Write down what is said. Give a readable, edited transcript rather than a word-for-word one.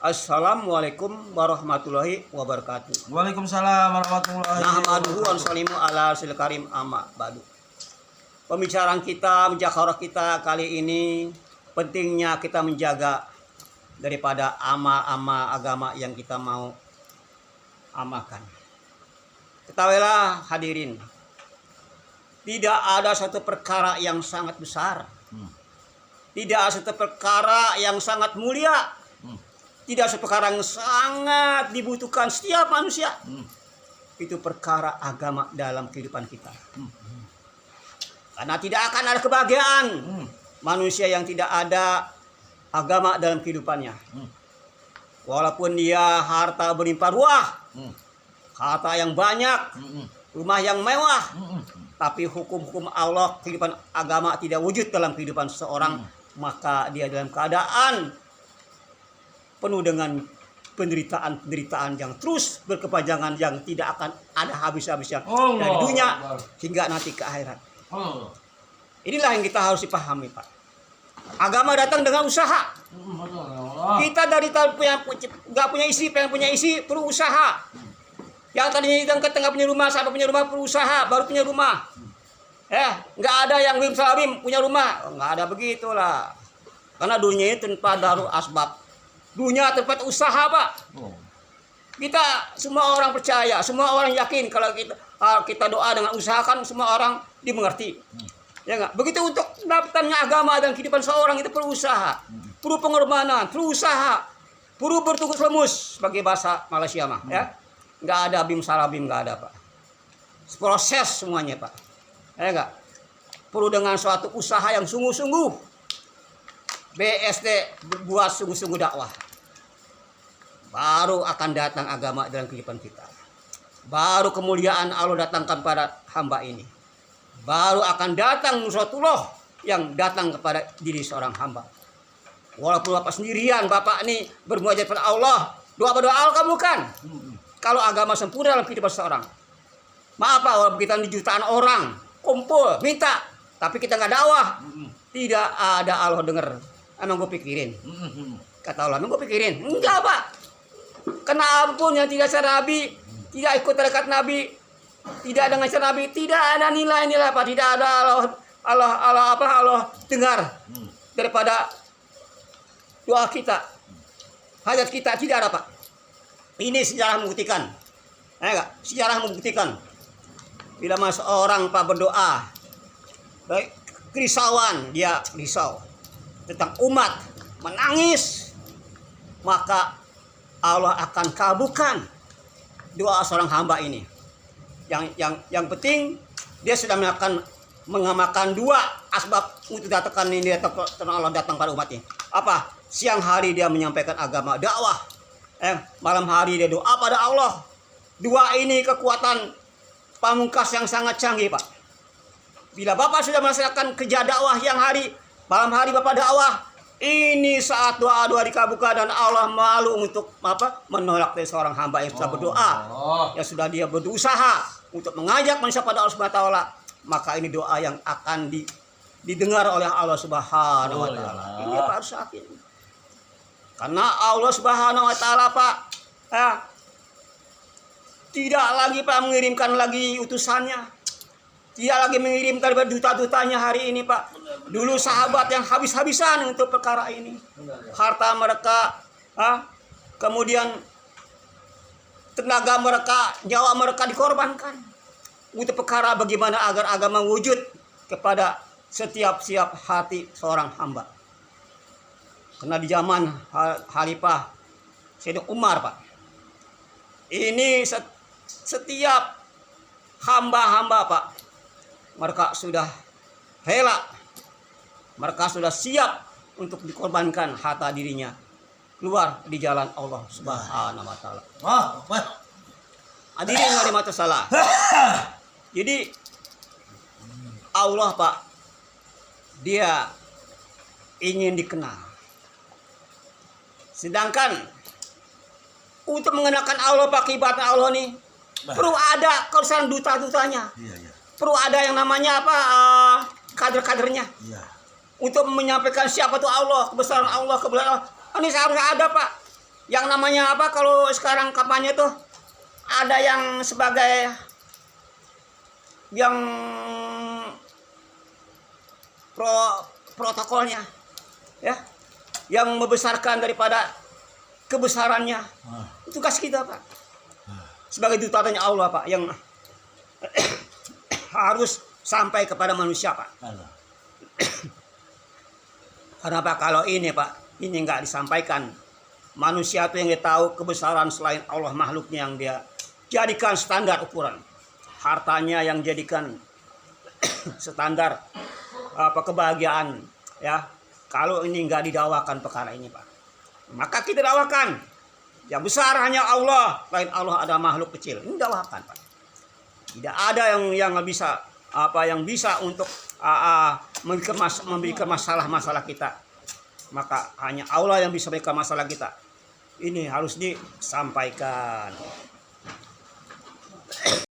Assalamualaikum warahmatullahi wabarakatuh. Waalaikumsalam warahmatullahi Nahmaduhu wa wabarakatuh. nusallimu ala sil karim amma ba'du. Pembicaraan kita, mujaharah kita kali ini pentingnya kita menjaga daripada amal-amal agama yang kita mau amalkan. Ketahuilah hadirin, tidak ada satu perkara yang sangat besar. Tidak ada satu perkara yang sangat mulia. Tidak satu perkara yang sangat dibutuhkan setiap manusia. Itu perkara agama dalam kehidupan kita. Karena tidak akan ada kebahagiaan manusia yang tidak ada agama dalam kehidupannya. Walaupun dia harta berlimpah ruah, harta yang banyak, rumah yang mewah, tapi hukum-hukum Allah, kehidupan agama tidak wujud dalam kehidupan seseorang, maka dia dalam keadaan penuh dengan penderitaan yang terus berkepanjangan, yang tidak akan ada habis-habisnya dari dunia hingga nanti ke akhirat. Inilah yang kita harus dipahami, Pak. Agama datang dengan usaha. Kita dari nggak punya isi, pengen punya isi, perlu usaha. Yang tadinya kita nggak punya rumah, sampai punya rumah, perlu usaha, baru punya rumah. Nggak ada yang bim salabim punya rumah, nggak ada begitulah. Karena dunia itu tanpa daru asbab. Dunia tempat usaha, Pak. Kita semua orang percaya, semua orang yakin kalau kita doa dengan usaha kan semua orang dimengerti. Ya enggak? Begitu untuk mendapatkannya agama dan kehidupan seorang itu perlu usaha, perlu pengorbanan, perlu usaha, perlu bertukus lemus sebagai bahasa Malaysia mah, ya. Enggak ada bim salabim, enggak ada, Pak. Proses semuanya, Pak. Ya enggak? Perlu dengan suatu usaha yang sungguh-sungguh. BSD buat sungguh-sungguh dakwah, baru akan datang agama dalam kehidupan kita. Baru kemuliaan Allah datangkan pada hamba ini. Baru akan datang nusratullah yang datang kepada diri seorang hamba. Walaupun Bapak sendirian, Bapak ini bermunajat pada Allah, doa-doa Allah kabulkan. Kalau agama sempurna dalam kehidupan seorang. Maaf Pak, walaupun kita jutaan orang kumpul minta, tapi kita nggak dakwah, tidak ada Allah dengar. Emang gue pikirin, kata Allah, emang gue pikirin, enggak Pak. Kena ampun yang tidak secara Nabi, tidak ikut dekat Nabi, tidak dengan cara Nabi, tidak ada nilai-nilai Pak, tidak ada Allah dengar daripada doa kita, hajat kita, tidak ada Pak. Ini sejarah membuktikan, enggak? Sejarah membuktikan bila seorang Pak berdoa, baik kerisauan, dia risau tentang umat, menangis, maka Allah akan kabulkan doa seorang hamba ini. Yang penting dia sudah mengamalkan dua asbab untuk datangkan ini, Allah datang pada umatnya. Apa? Siang hari dia menyampaikan agama dakwah, malam hari dia doa pada Allah. Dua ini kekuatan pamungkas yang sangat canggih, Pak. Bila Bapak sudah melaksanakan kerja dakwah yang hari, malam hari Bapak dakwah, ini saat doa-doa dikabulkan dan Allah malu untuk menolak dari seorang hamba yang sudah berdoa, yang sudah dia berusaha untuk mengajak manusia pada Allah Subhanahu wa taala, maka ini doa yang akan didengar oleh Allah Subhanahu wa taala. Ini Pak harus yakin. Karena Allah Subhanahu wa taala, Pak, tidak lagi Pak mengirimkan lagi utusannya. Tidak lagi mengirimkan duta-dutanya hari ini, Pak. Dulu sahabat yang habis-habisan untuk perkara ini. Harta mereka, kemudian tenaga mereka, nyawa mereka dikorbankan. Untuk perkara bagaimana agar agama wujud kepada setiap hati seorang hamba. Karena di zaman Khalifah Sayyidina Umar, Pak. Ini setiap hamba-hamba, Pak. Mereka sudah rela, mereka sudah siap untuk dikorbankan harta dirinya keluar di jalan Allah Subhanahu wa taala. Hadirin yang dimata salah. Jadi Allah, Pak, dia ingin dikenal. Sedangkan untuk mengenalkan Allah, Pak, ibadah Allah nih perlu ada kausan duta-dutanya. Perlu ada yang namanya kader-kadernya. Untuk menyampaikan siapa tuh Allah, kebesaran Allah, kebesaran Allah. Ini seharusnya ada, Pak. Yang namanya apa kalau sekarang kampanye tuh ada yang sebagai yang protokolnya, ya, yang membesarkan daripada kebesarannya. Tugas kita, Pak, sebagai dutaan Allah, Pak, yang harus sampai kepada manusia, Pak. Kenapa kalau ini, Pak, ini nggak disampaikan? Manusia itu yang dia tahu kebesaran selain Allah, makhluknya yang dia jadikan standar ukuran. Hartanya yang jadikan standar kebahagiaan, ya. Kalau ini nggak didawakan perkara ini, Pak, maka kita dakwakan. Yang besar hanya Allah, lain Allah ada makhluk kecil. Ini dakwakan, Pak. Tidak ada yang bisa yang bisa untuk memberikan masalah kita. Maka hanya Allah yang bisa memberikan masalah kita. Ini harus disampaikan.